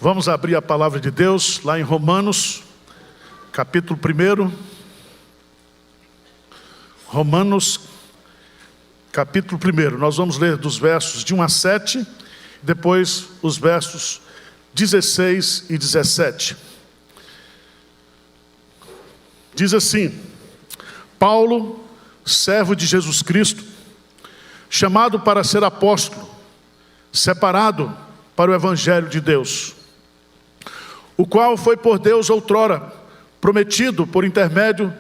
Vamos abrir a palavra de Deus lá em Romanos, capítulo 1. Romanos, capítulo 1. Nós vamos ler dos versos de 1 a 7, depois os versos 16 e 17. Diz assim: Paulo, servo de Jesus Cristo, chamado para ser apóstolo, separado para o Evangelho de Deus, o qual foi por Deus outrora prometido por intermédio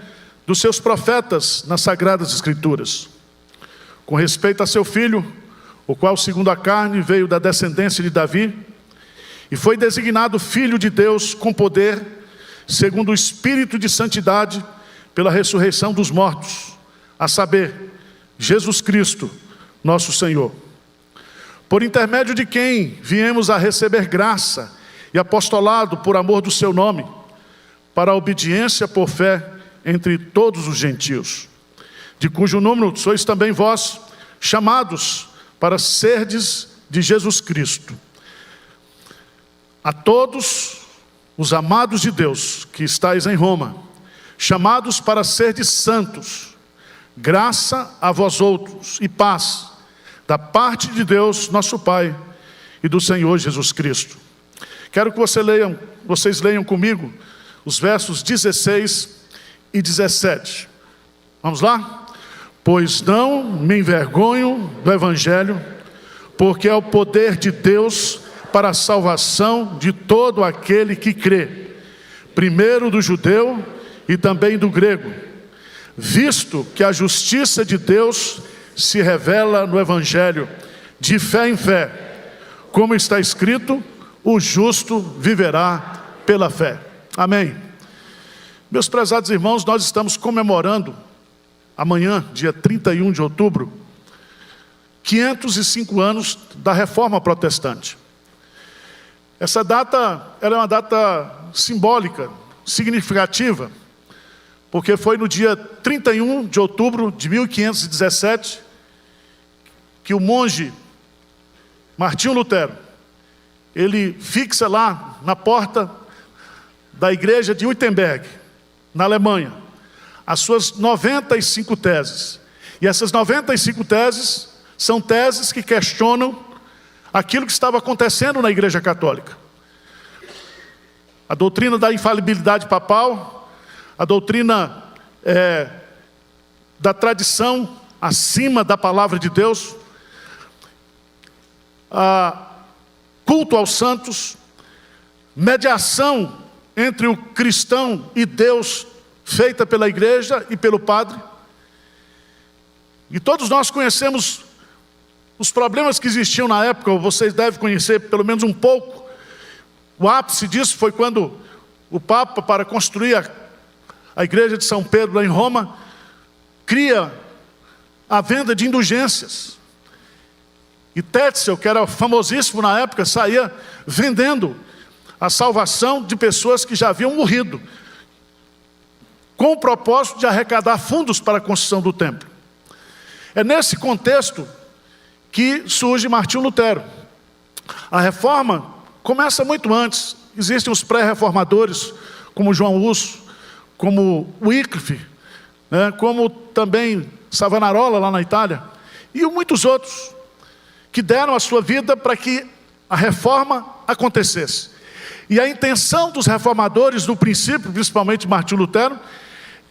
dos seus profetas nas Sagradas Escrituras, com respeito a seu filho, o qual segundo a carne veio da descendência de Davi, e foi designado Filho de Deus com poder, segundo o Espírito de santidade, pela ressurreição dos mortos, a saber, Jesus Cristo, nosso Senhor, por intermédio de quem viemos a receber graça e apostolado por amor do seu nome, para a obediência por fé entre todos os gentios, de cujo número sois também vós, chamados para serdes de Jesus Cristo. A todos os amados de Deus que estáis em Roma, chamados para serdes santos, graça a vós outros e paz, da parte de Deus, nosso Pai, e do Senhor Jesus Cristo. Quero que vocês leiam comigo os versos 16 e 17. Vamos lá? Pois não me envergonho do Evangelho, porque é o poder de Deus para a salvação de todo aquele que crê, primeiro do judeu e também do grego, visto que a justiça de Deus se revela no Evangelho, de fé em fé, como está escrito, o justo viverá pela fé. Amém. Meus prezados irmãos, nós estamos comemorando amanhã, dia 31 de outubro, 505 anos da Reforma Protestante. Essa data, ela é uma data simbólica, significativa, porque foi no dia 31 de outubro de 1517 que o monge Martinho Lutero, ele fixa lá na porta da igreja de Wittenberg, na Alemanha, as suas 95 teses. E essas 95 teses são teses que questionam aquilo que estava acontecendo na Igreja Católica. A doutrina da infalibilidade papal, a doutrina da tradição acima da palavra de Deus, a culto aos santos, mediação entre o cristão e Deus, feita pela igreja e pelo padre. E todos nós conhecemos os problemas que existiam na época, vocês devem conhecer pelo menos um pouco. O ápice disso foi quando o Papa, para construir a igreja de São Pedro lá em Roma, cria a venda de indulgências. E Tetzel, que era famosíssimo na época, saía vendendo a salvação de pessoas que já haviam morrido, com o propósito de arrecadar fundos para a construção do templo. É nesse contexto que surge Martinho Lutero. A reforma começa muito antes. Existem os pré-reformadores, como João Husso, como Wycliffe, como também Savonarola, lá na Itália, e muitos outros, que deram a sua vida para que a reforma acontecesse. E a intenção dos reformadores, no princípio, principalmente Martinho Lutero,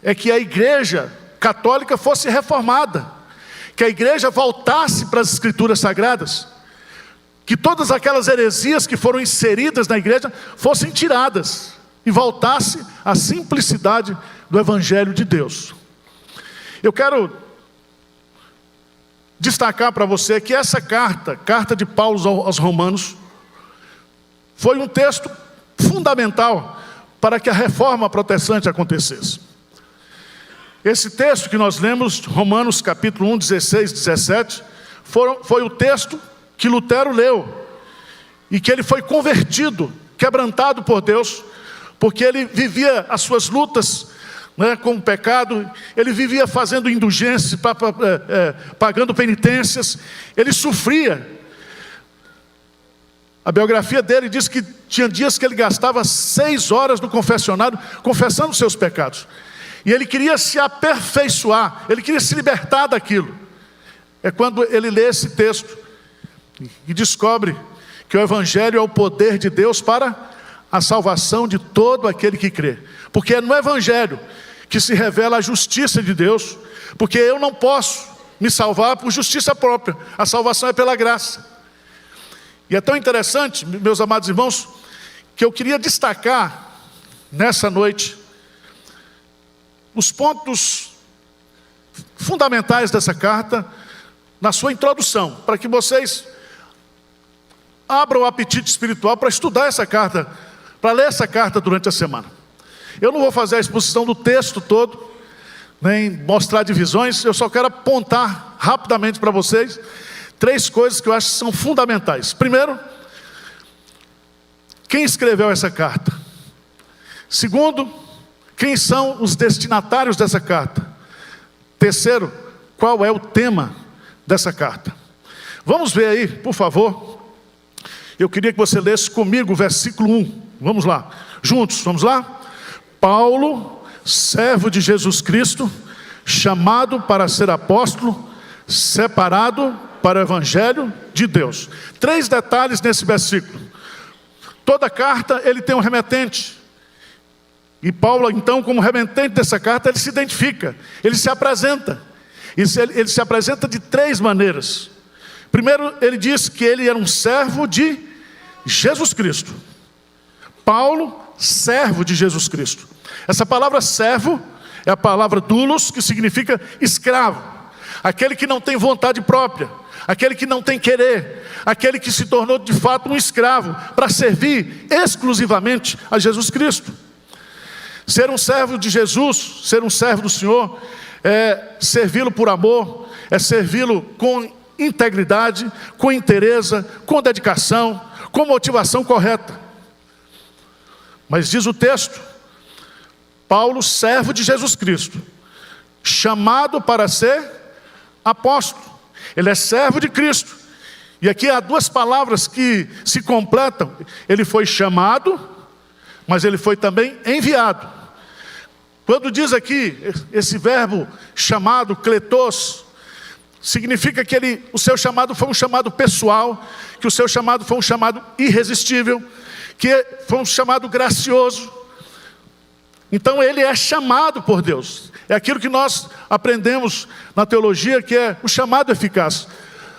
é que a igreja católica fosse reformada, que a igreja voltasse para as escrituras sagradas, que todas aquelas heresias que foram inseridas na igreja fossem tiradas e voltasse à simplicidade do Evangelho de Deus. Eu quero destacar para você que essa carta de Paulo aos Romanos, foi um texto fundamental para que a reforma protestante acontecesse. Esse texto que nós lemos, Romanos capítulo 1, 16, 17, foi o texto que Lutero leu, e que ele foi convertido, quebrantado por Deus, porque ele vivia as suas lutas com o pecado, ele vivia fazendo indulgências, pagando penitências, ele sofria. A biografia dele diz que tinha dias que ele gastava 6 horas no confessionário, confessando seus pecados. E ele queria se aperfeiçoar, ele queria se libertar daquilo. É quando ele lê esse texto e descobre que o Evangelho é o poder de Deus para a salvação de todo aquele que crê. Porque é no Evangelho que se revela a justiça de Deus, porque eu não posso me salvar por justiça própria, a salvação é pela graça. E é tão interessante, meus amados irmãos, que eu queria destacar nessa noite os pontos fundamentais dessa carta na sua introdução, para que vocês abram o apetite espiritual para estudar essa carta, para ler essa carta durante a semana. Eu não vou fazer a exposição do texto todo, nem mostrar divisões, eu só quero apontar rapidamente para vocês 3 coisas que eu acho que são fundamentais. Primeiro, quem escreveu essa carta? Segundo, quem são os destinatários dessa carta? Terceiro, qual é o tema dessa carta? Vamos ver aí, por favor. Eu queria que você lesse comigo o versículo 1. Vamos lá, juntos, vamos lá? Paulo, servo de Jesus Cristo, chamado para ser apóstolo, separado para o Evangelho de Deus. 3 detalhes nesse versículo. Toda carta ele tem um remetente. E Paulo, então, como remetente dessa carta, ele se identifica, ele se apresenta. Ele se apresenta de 3 maneiras. Primeiro, ele diz que ele era um servo de Jesus Cristo. Paulo, servo de Jesus Cristo. Essa palavra servo é a palavra doulos, que significa escravo. Aquele que não tem vontade própria, aquele que não tem querer, aquele que se tornou de fato um escravo para servir exclusivamente a Jesus Cristo. Ser um servo de Jesus, ser um servo do Senhor, é servi-lo por amor, é servi-lo com integridade, com inteireza, com dedicação, com motivação correta. Mas diz o texto, Paulo, servo de Jesus Cristo, chamado para ser apóstolo. Ele é servo de Cristo. E aqui há 2 palavras que se completam. Ele foi chamado, mas ele foi também enviado. Quando diz aqui esse verbo chamado, kletos, significa que o seu chamado foi um chamado pessoal, que o seu chamado foi um chamado irresistível, que foi um chamado gracioso. Então ele é chamado por Deus. É aquilo que nós aprendemos na teologia, que é o chamado eficaz.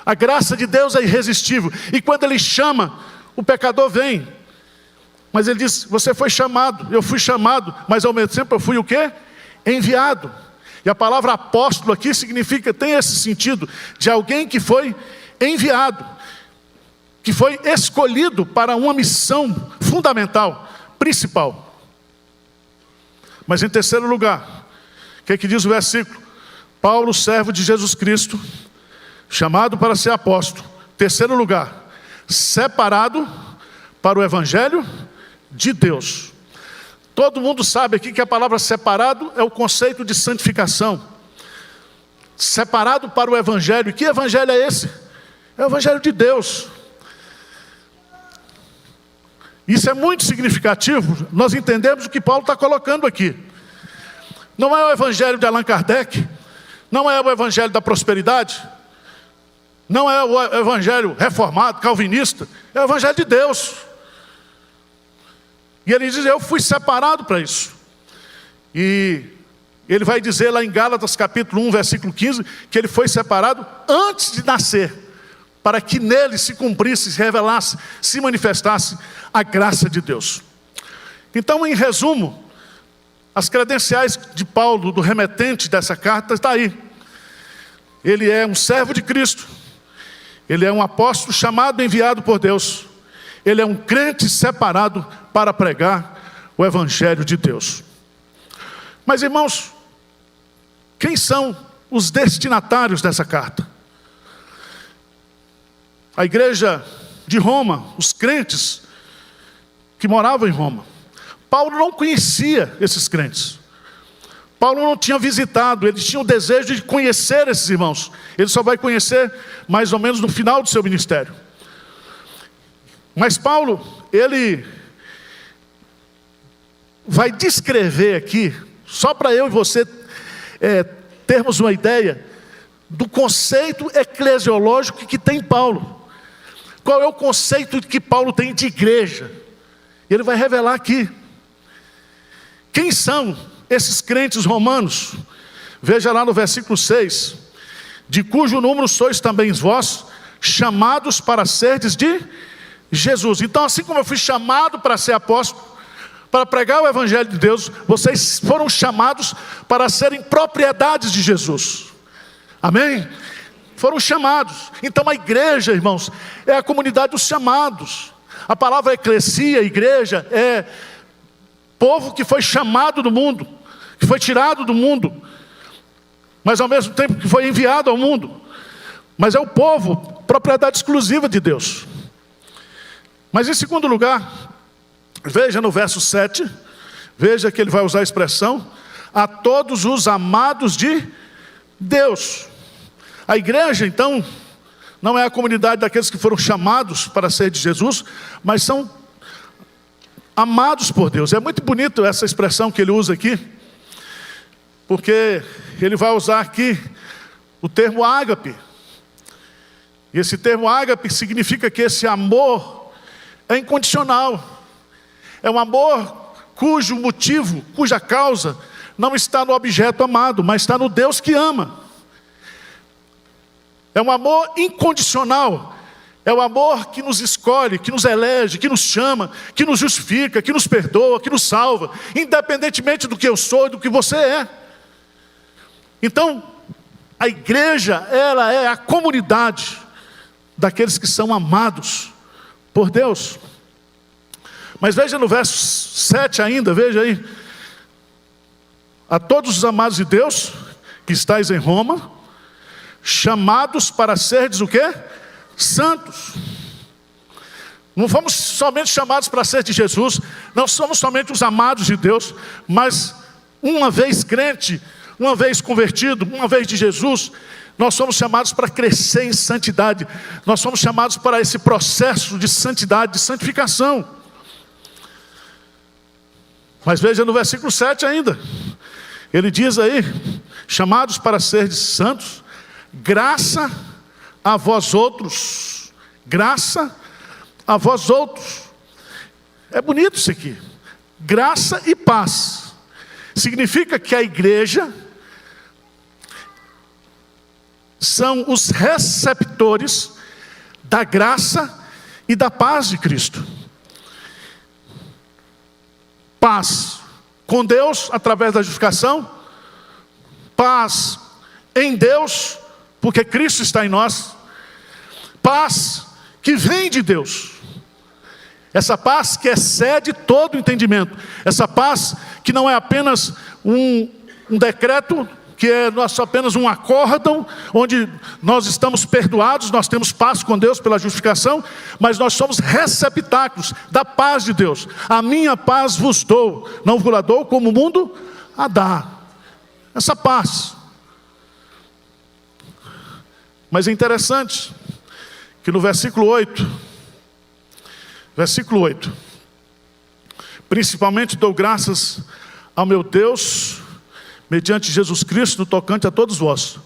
A graça de Deus é irresistível. E quando ele chama, o pecador vem. Mas ele diz, você foi chamado, eu fui chamado, mas ao mesmo tempo eu fui o quê? Enviado. E a palavra apóstolo aqui significa, tem esse sentido, de alguém que foi enviado, que foi escolhido para uma missão fundamental, principal. Mas em terceiro lugar, o que é que diz o versículo? Paulo, servo de Jesus Cristo, chamado para ser apóstolo. Terceiro lugar, separado para o Evangelho de Deus. Todo mundo sabe aqui que a palavra separado é o conceito de santificação. Separado para o Evangelho. E que Evangelho é esse? É o Evangelho de Deus. Isso é muito significativo. Nós entendemos o que Paulo está colocando aqui. Não é o Evangelho de Allan Kardec, não é o Evangelho da prosperidade, não é o Evangelho reformado, calvinista, é o Evangelho de Deus. E ele diz, eu fui separado para isso. E ele vai dizer lá em Gálatas capítulo 1, versículo 15, que ele foi separado antes de nascer, para que nele se cumprisse, se revelasse, se manifestasse a graça de Deus. Então, em resumo, as credenciais de Paulo, do remetente dessa carta, está aí. Ele é um servo de Cristo. Ele é um apóstolo chamado e enviado por Deus. Ele é um crente separado para pregar o Evangelho de Deus. Mas, irmãos, quem são os destinatários dessa carta? A igreja de Roma, os crentes que moravam em Roma. Paulo não conhecia esses crentes. Paulo não tinha visitado, ele tinha o desejo de conhecer esses irmãos. Ele só vai conhecer mais ou menos no final do seu ministério. Mas Paulo, ele vai descrever aqui, só para eu e você termos uma ideia do conceito eclesiológico que tem Paulo. Qual é o conceito que Paulo tem de igreja? Ele vai revelar aqui. Quem são esses crentes romanos? Veja lá no versículo 6. De cujo número sois também vós, chamados para serdes de Jesus. Então, assim como eu fui chamado para ser apóstolo, para pregar o evangelho de Deus, vocês foram chamados para serem propriedades de Jesus. Amém? Foram chamados. Então a igreja, irmãos, é a comunidade dos chamados. A palavra eclesia, igreja, é povo que foi chamado do mundo, que foi tirado do mundo, mas ao mesmo tempo que foi enviado ao mundo. Mas é o povo, propriedade exclusiva de Deus. Mas em segundo lugar, veja no verso 7, veja que ele vai usar a expressão, a todos os amados de Deus. A igreja, então, não é a comunidade daqueles que foram chamados para ser de Jesus, mas são amados por Deus. É muito bonito essa expressão que ele usa aqui, porque ele vai usar aqui o termo ágape. E esse termo ágape significa que esse amor é incondicional. É um amor cujo motivo, cuja causa não está no objeto amado, mas está no Deus que ama. É um amor incondicional. É o amor que nos escolhe, que nos elege, que nos chama, que nos justifica, que nos perdoa, que nos salva, independentemente do que eu sou e do que você é. Então, a igreja, ela é a comunidade daqueles que são amados por Deus. Mas veja no verso 7 ainda, veja aí. A todos os amados de Deus, que estáis em Roma, chamados para serdes o quê? Santos. Não fomos somente chamados para ser de Jesus, não somos somente os amados de Deus, mas uma vez crente, uma vez convertido, uma vez de Jesus, nós somos chamados para crescer em santidade, nós somos chamados para esse processo de santidade, de santificação. Mas veja no versículo 7 ainda, ele diz aí, chamados para serdes santos, graça a vós outros, graça a vós outros. É bonito isso aqui, graça e paz. Significa que a igreja são os receptores da graça e da paz de Cristo. Paz com Deus através da justificação, paz em Deus, porque Cristo está em nós, paz que vem de Deus, essa paz que excede todo o entendimento, essa paz que não é apenas um decreto, que é apenas um acórdão, onde nós estamos perdoados, nós temos paz com Deus pela justificação, mas nós somos receptáculos da paz de Deus. A minha paz vos dou, não vos dou como o mundo a dá. Essa paz. Mas é interessante que no versículo 8, principalmente dou graças ao meu Deus, mediante Jesus Cristo, no tocante a todos vós,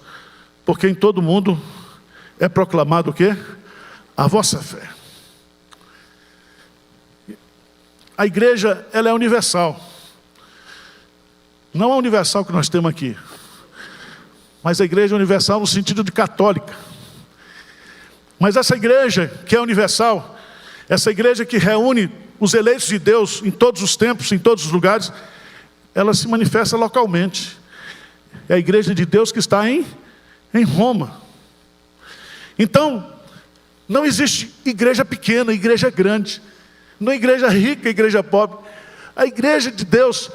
porque em todo mundo é proclamado o quê? A vossa fé. A igreja, ela é universal. Não a universal que nós temos aqui, mas a igreja é universal no sentido de católica. Mas essa igreja que é universal, essa igreja que reúne os eleitos de Deus em todos os tempos, em todos os lugares, ela se manifesta localmente. É a igreja de Deus que está em Roma. Então, não existe igreja pequena, igreja grande, não é igreja rica, igreja pobre. A igreja de Deus,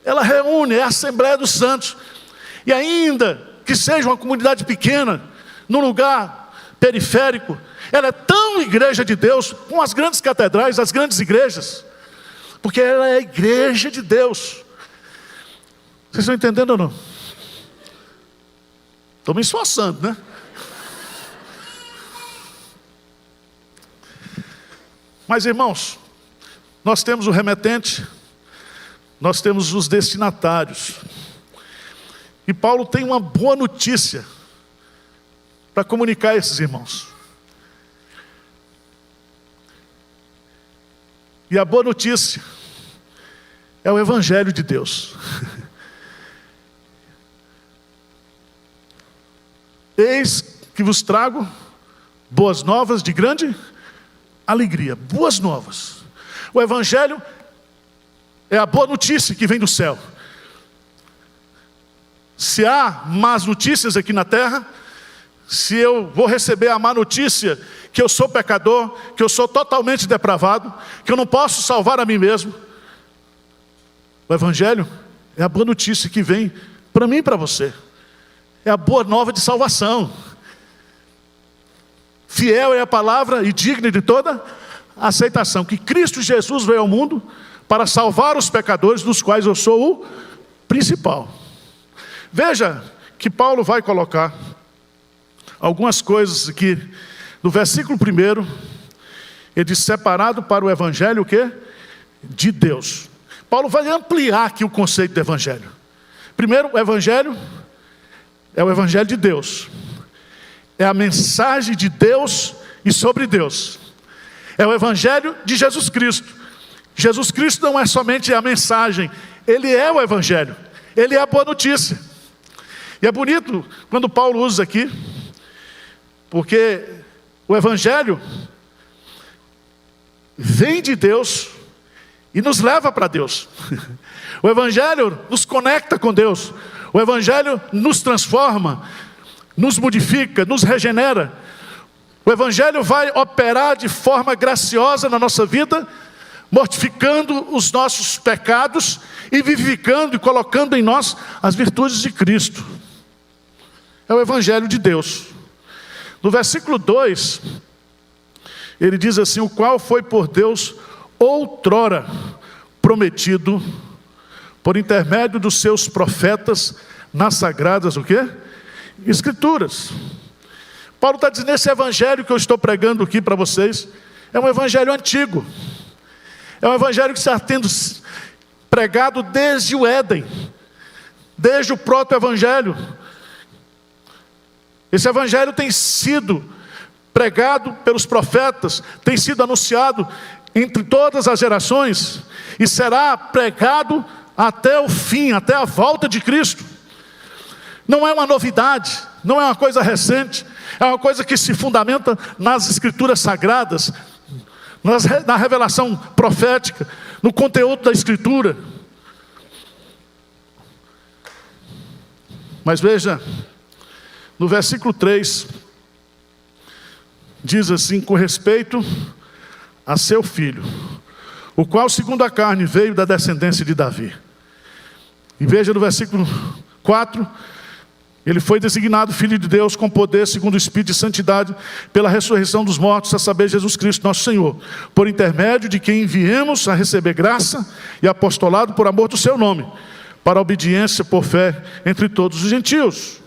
ela reúne, é a Assembleia dos Santos. E ainda que seja uma comunidade pequena, num lugar periférico, ela é tão igreja de Deus, com as grandes catedrais, as grandes igrejas, porque ela é a igreja de Deus. Vocês estão entendendo ou não? Estou me esforçando, né? Mas, irmãos, nós temos o remetente, nós temos os destinatários. E Paulo tem uma boa notícia para comunicar a esses irmãos. E a boa notícia é o Evangelho de Deus. Eis que vos trago boas novas de grande alegria. Boas novas. O Evangelho é a boa notícia que vem do céu. Se há más notícias aqui na terra, se eu vou receber a má notícia que eu sou pecador, que eu sou totalmente depravado, que eu não posso salvar a mim mesmo, o Evangelho é a boa notícia que vem para mim e para você. É a boa nova de salvação. Fiel é a palavra e digna de toda aceitação, que Cristo Jesus veio ao mundo para salvar os pecadores, dos quais eu sou o principal. Veja que Paulo vai colocar algumas coisas aqui. No versículo 1, ele diz: separado para o Evangelho o quê? De Deus. Paulo vai ampliar aqui o conceito do Evangelho. Primeiro, o Evangelho é o Evangelho de Deus. É a mensagem de Deus e sobre Deus. É o Evangelho de Jesus Cristo. Jesus Cristo não é somente a mensagem, Ele é o Evangelho. Ele é a boa notícia. E é bonito quando Paulo usa aqui, porque o Evangelho vem de Deus e nos leva para Deus. O Evangelho nos conecta com Deus. O Evangelho nos transforma, nos modifica, nos regenera. O Evangelho vai operar de forma graciosa na nossa vida, mortificando os nossos pecados e vivificando e colocando em nós as virtudes de Cristo. É o Evangelho de Deus. No versículo 2, ele diz assim: o qual foi por Deus outrora prometido por intermédio dos seus profetas nas sagradas o quê? Escrituras. Paulo está dizendo: esse evangelho que eu estou pregando aqui para vocês é um evangelho antigo. É um evangelho que está tendo pregado desde o Éden, desde o proto-evangelho. Esse evangelho tem sido pregado pelos profetas, tem sido anunciado entre todas as gerações e será pregado até o fim, até a volta de Cristo. Não é uma novidade, não é uma coisa recente, é uma coisa que se fundamenta nas escrituras sagradas, na revelação profética, no conteúdo da escritura. Mas veja, no versículo 3, diz assim: com respeito a seu filho, o qual segundo a carne veio da descendência de Davi. E veja no versículo 4, ele foi designado Filho de Deus com poder segundo o Espírito de santidade pela ressurreição dos mortos, a saber Jesus Cristo nosso Senhor, por intermédio de quem viemos a receber graça e apostolado por amor do seu nome, para a obediência por fé entre todos os gentios.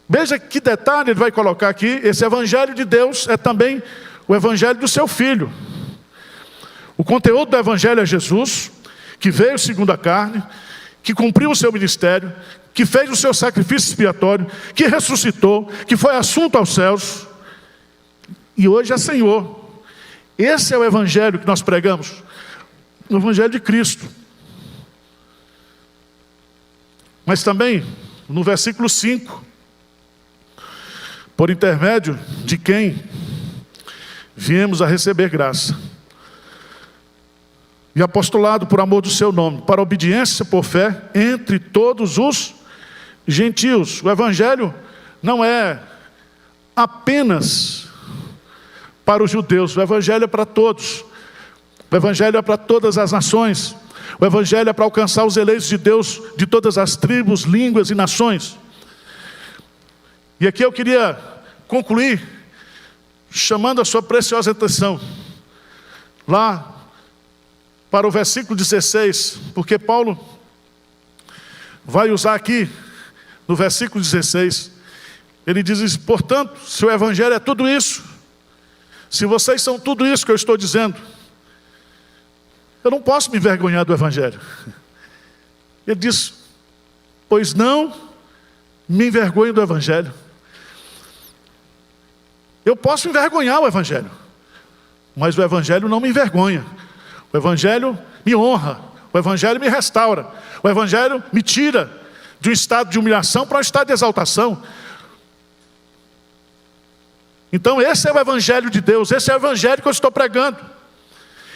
Veja que detalhe ele vai colocar aqui: esse evangelho de Deus é também o evangelho do seu Filho. O conteúdo do evangelho é Jesus, que veio segundo a carne, que cumpriu o seu ministério, que fez o seu sacrifício expiatório, que ressuscitou, que foi assunto aos céus, e hoje é Senhor. Esse é o evangelho que nós pregamos, o evangelho de Cristo. Mas também, no versículo 5, por intermédio de quem viemos a receber graça e apostolado por amor do seu nome, para obediência por fé entre todos os gentios. O evangelho não é apenas para os judeus, o evangelho é para todos. O evangelho é para todas as nações. O evangelho é para alcançar os eleitos de Deus de todas as tribos, línguas e nações. E aqui eu queria concluir chamando a sua preciosa atenção lá para o versículo 16, porque Paulo vai usar aqui no versículo 16, ele diz: portanto, se o evangelho é tudo isso, Se vocês são tudo isso que eu estou dizendo, eu não posso me envergonhar do Evangelho. Ele diz: pois não me envergonho do Evangelho. Eu posso envergonhar o Evangelho, mas o Evangelho não me envergonha. O Evangelho me honra, o Evangelho me restaura, o Evangelho me tira de um estado de humilhação para um estado de exaltação. Então esse é o Evangelho de Deus, esse é o Evangelho que eu estou pregando.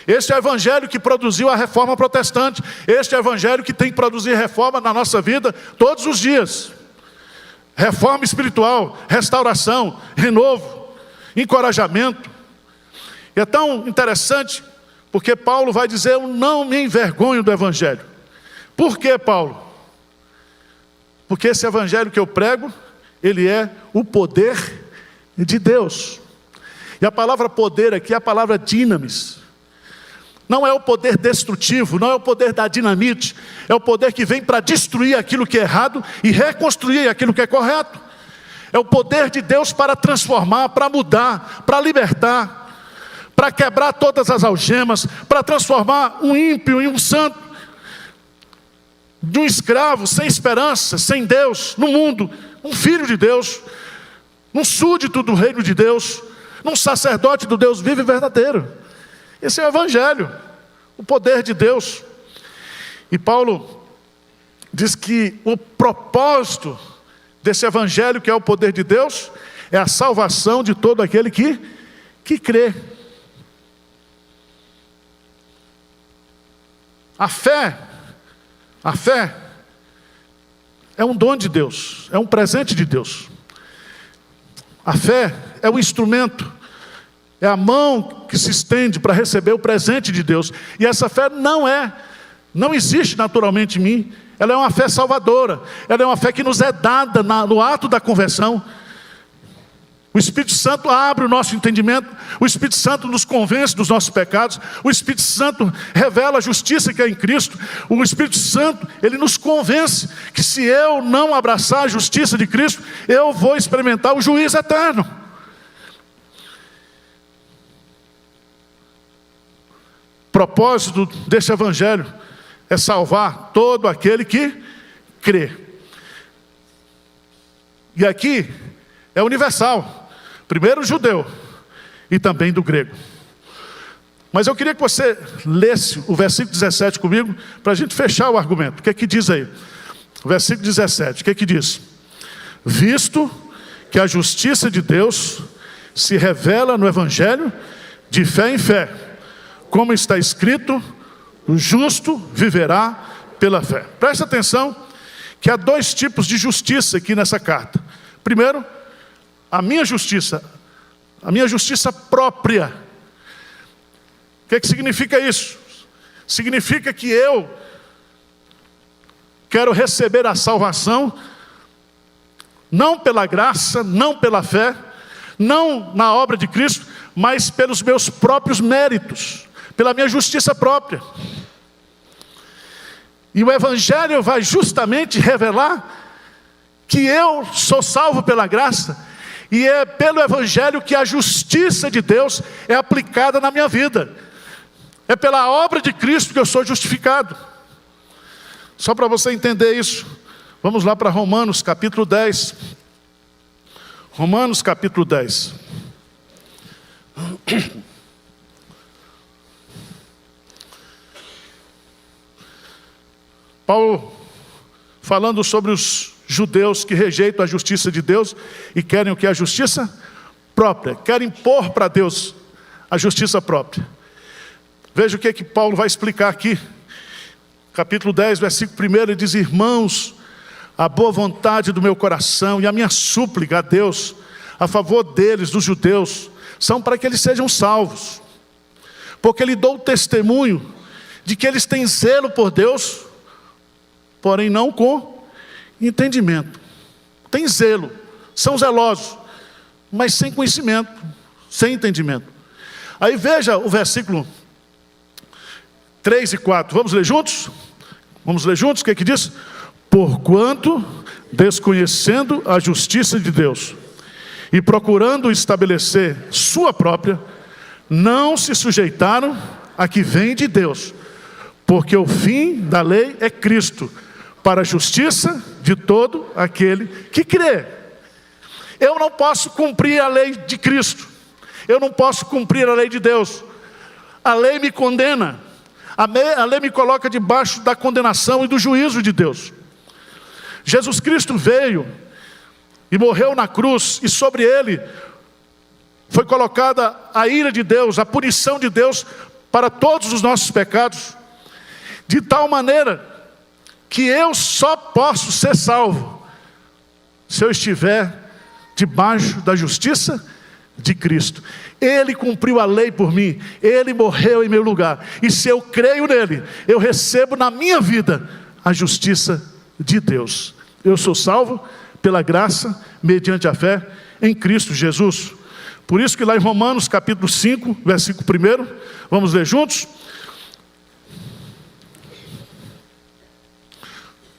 Esse é o Evangelho que produziu a reforma protestante. Este é o Evangelho que tem que produzir reforma na nossa vida todos os dias. Reforma espiritual, restauração, renovo, encorajamento. E é tão interessante, porque Paulo vai dizer: eu não me envergonho do Evangelho. Por que, Paulo? Porque esse Evangelho que eu prego, ele é o poder de Deus. E a palavra poder aqui é a palavra dinamis. Não é o poder destrutivo, não é o poder da dinamite. É o poder que vem para destruir aquilo que é errado e reconstruir aquilo que é correto. É o poder de Deus para transformar, para mudar, para libertar, para quebrar todas as algemas, para transformar um ímpio em um santo, de um escravo sem esperança, sem Deus, no mundo, um filho de Deus, um súdito do reino de Deus, um sacerdote do Deus vivo e verdadeiro. Esse é o Evangelho, o poder de Deus. E Paulo diz que o propósito desse Evangelho, que é o poder de Deus, é a salvação de todo aquele que crê. A fé é um dom de Deus, é um presente de Deus. A fé é o instrumento, é a mão que se estende para receber o presente de Deus. E essa fé não existe naturalmente em mim. Ela é uma fé salvadora. Ela é uma fé que nos é dada no ato da conversão. O Espírito Santo abre o nosso entendimento. O Espírito Santo nos convence dos nossos pecados. O Espírito Santo revela a justiça que é em Cristo. O Espírito Santo, ele nos convence que se eu não abraçar a justiça de Cristo, eu vou experimentar o juízo eterno. O propósito deste Evangelho é salvar todo aquele que crê. E aqui é universal. Primeiro o judeu e também do grego. Mas eu queria que você lesse o versículo 17 comigo, para a gente fechar o argumento. O que é que diz aí? O versículo 17, o que é que diz? Visto que a justiça de Deus se revela no Evangelho de fé em fé, como está escrito: o justo viverá pela fé. Preste atenção que há dois tipos de justiça aqui nessa carta. Primeiro, a minha justiça própria. O que significa isso? Significa que eu quero receber a salvação, não pela graça, não pela fé, não na obra de Cristo, mas pelos meus próprios méritos, pela minha justiça própria. E o Evangelho vai justamente revelar que eu sou salvo pela graça, e é pelo Evangelho que a justiça de Deus é aplicada na minha vida. É pela obra de Cristo que eu sou justificado. Só para você entender isso, vamos lá para Romanos capítulo 10. Romanos capítulo 10. Paulo falando sobre os judeus que rejeitam a justiça de Deus e querem o que? A justiça própria. Querem impor para Deus a justiça própria. Veja o que Paulo vai explicar aqui. Capítulo 10, versículo 1, ele diz: irmãos, a boa vontade do meu coração e a minha súplica a Deus a favor deles, dos judeus, são para que eles sejam salvos. Porque lhe dou testemunho de que eles têm zelo por Deus, porém não com entendimento. Tem zelo, são zelosos, mas sem conhecimento, sem entendimento. Aí veja o versículo 3 e 4, vamos ler juntos? Vamos ler juntos, o que é que diz? Porquanto, desconhecendo a justiça de Deus e procurando estabelecer sua própria, não se sujeitaram a que vem de Deus, porque o fim da lei é Cristo, para a justiça de todo aquele que crê. Eu não posso cumprir a lei de Cristo, eu não posso cumprir a lei de Deus. A lei me condena, a lei me coloca debaixo da condenação e do juízo de Deus. Jesus Cristo veio e morreu na cruz, e sobre ele foi colocada a ira de Deus, a punição de Deus para todos os nossos pecados, de tal maneira que eu só posso ser salvo se eu estiver debaixo da justiça de Cristo. Ele cumpriu a lei por mim, Ele morreu em meu lugar, e se eu creio nele, eu recebo na minha vida a justiça de Deus. Eu sou salvo pela graça, mediante a fé em Cristo Jesus. Por isso que lá em Romanos capítulo 5, versículo 1, vamos ler juntos?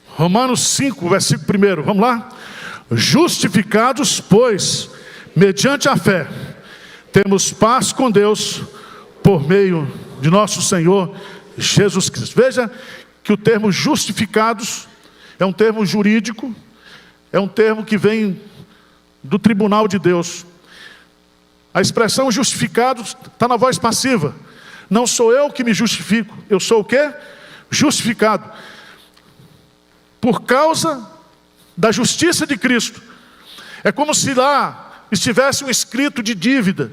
Romanos 5, versículo 1, vamos lá? Justificados, pois, mediante a fé, temos paz com Deus, por meio de nosso Senhor Jesus Cristo. Veja que o termo justificados é um termo jurídico, é um termo que vem do tribunal de Deus. A expressão justificados está na voz passiva. Não sou eu que me justifico, eu sou o quê? Justificado. Por causa da justiça de Cristo. É como se lá estivesse um escrito de dívida.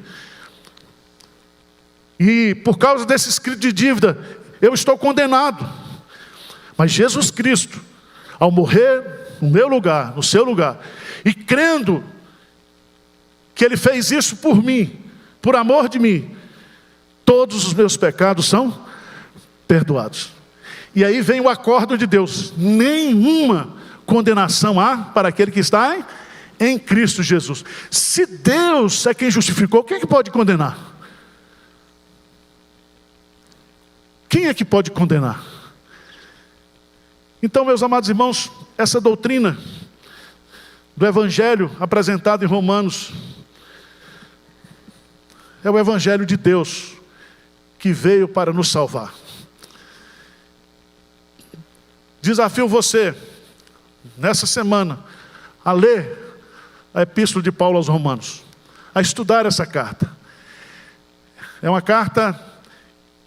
E por causa desse escrito de dívida, eu estou condenado. Mas Jesus Cristo, ao morrer no meu lugar, no seu lugar, e crendo que Ele fez isso por mim, por amor de mim, todos os meus pecados são perdoados. E aí vem o acordo de Deus: nenhuma condenação há para aquele que está em Cristo Jesus. Se Deus é quem justificou, quem é que pode condenar? Quem é que pode condenar? Então, meus amados irmãos, essa doutrina do Evangelho apresentado em Romanos é o Evangelho de Deus que veio para nos salvar. Desafio você, nessa semana, a ler a Epístola de Paulo aos Romanos, a estudar essa carta. É uma carta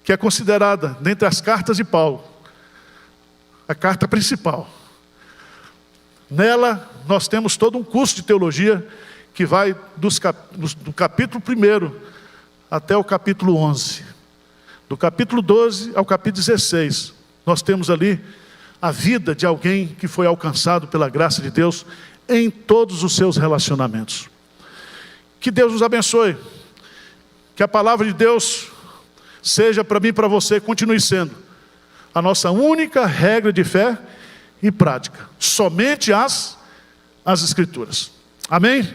que é considerada, dentre as cartas de Paulo, a carta principal. Nela, nós temos todo um curso de teologia que vai do capítulo 1 até o capítulo 11. Do capítulo 12 ao capítulo 16, nós temos ali a vida de alguém que foi alcançado pela graça de Deus em todos os seus relacionamentos. Que Deus nos abençoe. Que a palavra de Deus seja para mim e para você, continue sendo a nossa única regra de fé e prática. Somente as Escrituras. Amém?